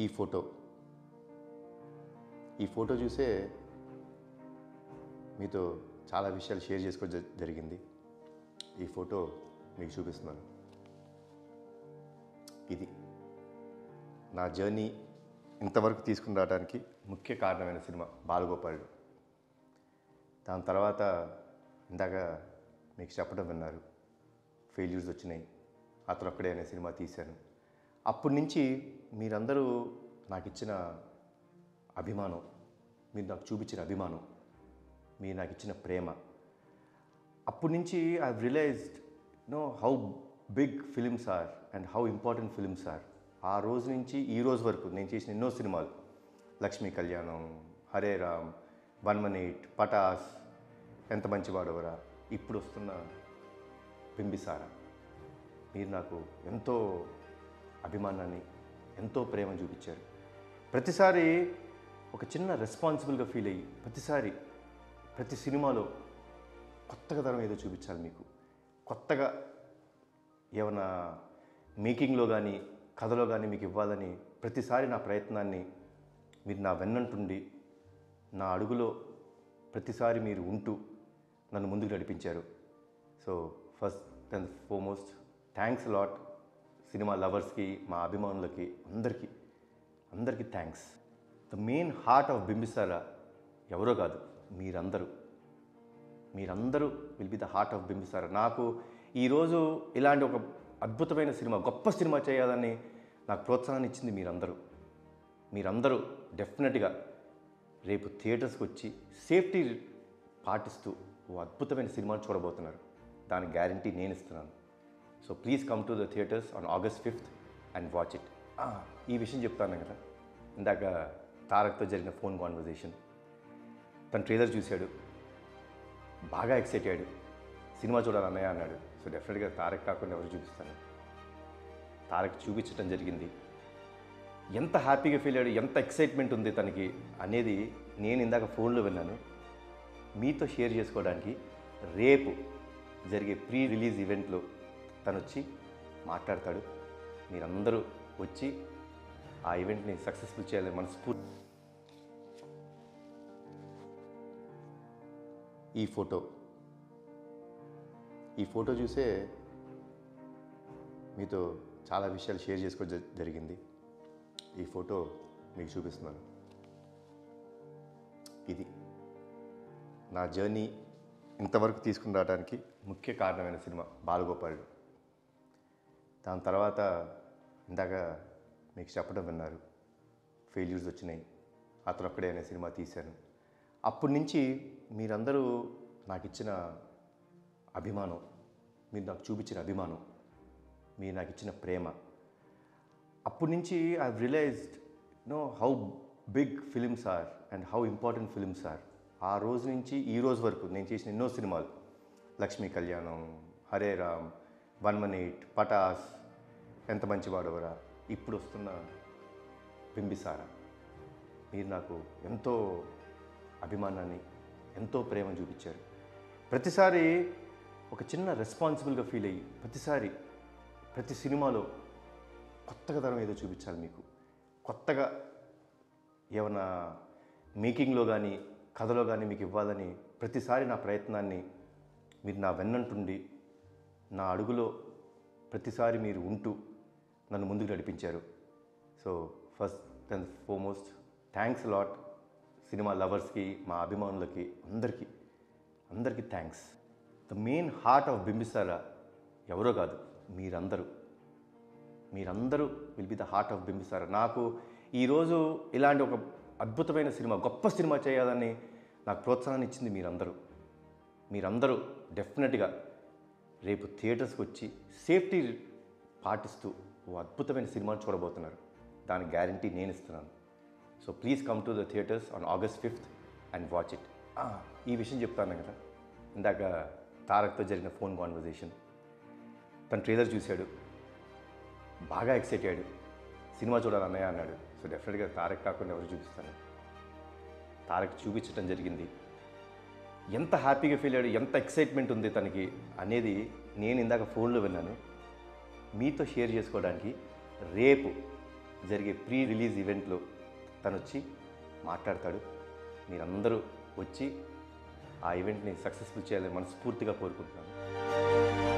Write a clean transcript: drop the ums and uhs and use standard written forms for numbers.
ఈ ఫోటో చూసే మీతో చాలా విషయాలు షేర్ చేసుకోవడం జరిగింది. ఈ ఫోటో మీకు చూపిస్తున్నాను. ఇది నా జర్నీ ఇంతవరకు తీసుకుని రావడానికి ముఖ్య కారణమైన సినిమా బాలగోపాలుడు. దాని తర్వాత ఇందాక మీకు చెప్పడం విన్నారు, ఫెయిల్యూర్స్ వచ్చినాయి, అతను ఒక్కడే అనే సినిమా తీశాను. అప్పటి నుంచి మీరందరూ నాకు ఇచ్చిన అభిమానం, మీరు నాకు చూపించిన అభిమానం, మీరు నాకు ఇచ్చిన ప్రేమ, అప్పటి నుంచి I realised how big films are and how important films are. ఆ రోజు నుంచి ఈ రోజు వరకు నేను చేసిన ఎన్నో సినిమాలు, లక్ష్మీ కళ్యాణం, హరే రామ్, 118, పటాస్, ఎంత మంచివాడవరా, ఇప్పుడు వస్తున్న బింబిసారా, మీరు నాకు ఎంతో అభిమానాన్ని, ఎంతో ప్రేమ చూపించారు. ప్రతిసారి ఒక చిన్న రెస్పాన్సిబుల్గా ఫీల్ అయ్యి ప్రతి సినిమాలో కొత్తగా తరం ఏదో చూపించాలి, మీకు కొత్తగా ఏమైనా మేకింగ్లో కానీ కథలో కానీ మీకు ఇవ్వాలని ప్రతిసారి నా ప్రయత్నాన్ని మీరు నా వెన్నంటుండి నా అడుగులో ప్రతిసారి మీరు ఉంటూ నన్ను ముందుకు నడిపించారు. So first and foremost thanks lot cinema లవర్స్కి, మా అభిమానులకి, అందరికీ thanks. The main heart of Bimbisara ఎవరో కాదు, మీరందరూ will be the heart of Bimbisara. నాకు ఈరోజు ఇలాంటి ఒక అద్భుతమైన సినిమా, గొప్ప సినిమా చేయాలని నాకు ప్రోత్సాహాన్ని ఇచ్చింది మీరందరూ డెఫినెట్గా రేపు థియేటర్స్కి వచ్చి సేఫ్టీ పాటిస్తూ ఓ అద్భుతమైన సినిమాను చూడబోతున్నారు. దాని గ్యారంటీ నేను ఇస్తున్నాను. So please come to the theatres on August 5th and watch it. ఈ విషయం చెప్తాను కదా, ఇందాక తారక్తో జరిగిన ఫోన్ కాన్వర్జేషన్, తను ట్రైలర్ చూశాడు, బాగా ఎక్సైట్ అయ్యాడు, సినిమా చూడాలి అన్నయ్య అన్నాడు. సో డెఫినెట్గా తారక్ కాకుండా ఎవరు చూపిస్తాను, తారక్ చూపించడం జరిగింది. ఎంత హ్యాపీగా ఫీల్ అయ్యాడు, ఎంత ఎక్సైట్మెంట్ ఉంది తనకి అనేది నేను ఇందాక ఫోన్లో విన్నాను. మీతో షేర్ చేసుకోవడానికి రేపు జరిగే ప్రీ రిలీజ్ ఈవెంట్లో తను వచ్చి మాట్లాడతాడు. మీరందరూ వచ్చి ఆ ఈవెంట్ని సక్సెస్ఫుల్ చేయాలని మనస్ఫూర్తి. ఈ ఫోటో చూసే మీతో చాలా విషయాలు షేర్ చేసుకోవడం జరిగింది. ఈ ఫోటో మీకు చూపిస్తున్నాను. ఇది నా జర్నీ ఇంతవరకు తీసుకుని రావడానికి ముఖ్య కారణమైన సినిమా బాలగోపాలుడు. దాని తర్వాత ఇందాక మీకు చెప్పడం విన్నారు, ఫెయిల్యూర్స్ వచ్చినాయి, అతను ఒక్కడే అనే సినిమా తీశాను. అప్పటి నుంచి మీరందరూ నాకు ఇచ్చిన అభిమానం, మీరు నాకు చూపించిన అభిమానం, మీరు నాకు ఇచ్చిన ప్రేమ, అప్పటి నుంచి I realised how big films are and how important films are. ఆ రోజు నుంచి ఈ రోజు వరకు నేను చేసిన ఎన్నో సినిమాలు, లక్ష్మీ కళ్యాణం, హరే రామ్, 118, పటాస్, ఎంత మంచివాడవరా, ఇప్పుడు వస్తున్న బింబిసారా, మీరు నాకు ఎంతో అభిమానాన్ని, ఎంతో ప్రేమ చూపించారు. ప్రతిసారి ఒక చిన్న రెస్పాన్సిబుల్గా ఫీల్ అయ్యి ప్రతి సినిమాలో కొత్తగా తరం ఏదో చూపించాలి, మీకు కొత్తగా ఏమైనా మేకింగ్లో కానీ కథలో కానీ మీకు ఇవ్వాలని ప్రతిసారి నా ప్రయత్నాన్ని మీరు నా వెన్నంటుండి నా అడుగులో ప్రతిసారి మీరు ఉంటూ నన్ను ముందుకు నడిపించారు. So first and foremost thanks lot cinema లవర్స్కి, మా అభిమానులకి, అందరికీ thanks. The main heart of Bimbisara ఎవరో కాదు, మీరందరూ will be the heart of Bimbisara. నాకు ఈరోజు ఇలాంటి ఒక అద్భుతమైన సినిమా, గొప్ప సినిమా చేయాలని నాకు ప్రోత్సాహాన్ని ఇచ్చింది మీరందరూ డెఫినెట్గా రేపు థియేటర్స్కి వచ్చి సేఫ్టీ పాటిస్తూ ఓ అద్భుతమైన సినిమాను చూడబోతున్నారు. దాని గ్యారంటీ నేను ఇస్తున్నాను. So please come to the theatres on August 5th and watch it. ఈ విషయం చెప్తాను కదా, ఇందాక తారక్తో జరిగిన ఫోన్ కాన్వర్జేషన్, తను ట్రైలర్ చూశాడు, బాగా ఎక్సైట్ అయ్యాడు, సినిమా చూడాలి అన్నయ్య అన్నాడు. సో డెఫినెట్గా తారక్ కాకుండా ఎవరు చూపిస్తాను, తారక్ చూపించడం జరిగింది. ఎంత హ్యాపీగా ఫీల్ అయ్యాడు, ఎంత ఎక్సైట్మెంట్ ఉంది తనకి అనేది నేను ఇందాక ఫోన్లో విన్నాను. మీతో షేర్ చేసుకోవడానికి రేపు జరిగే ప్రీ రిలీజ్ ఈవెంట్లో తను వచ్చి మాట్లాడతాడు. మీరందరూ వచ్చి ఆ ఈవెంట్ని సక్సెస్ఫుల్ చేయాలని మనస్ఫూర్తిగా కోరుకుంటున్నాను.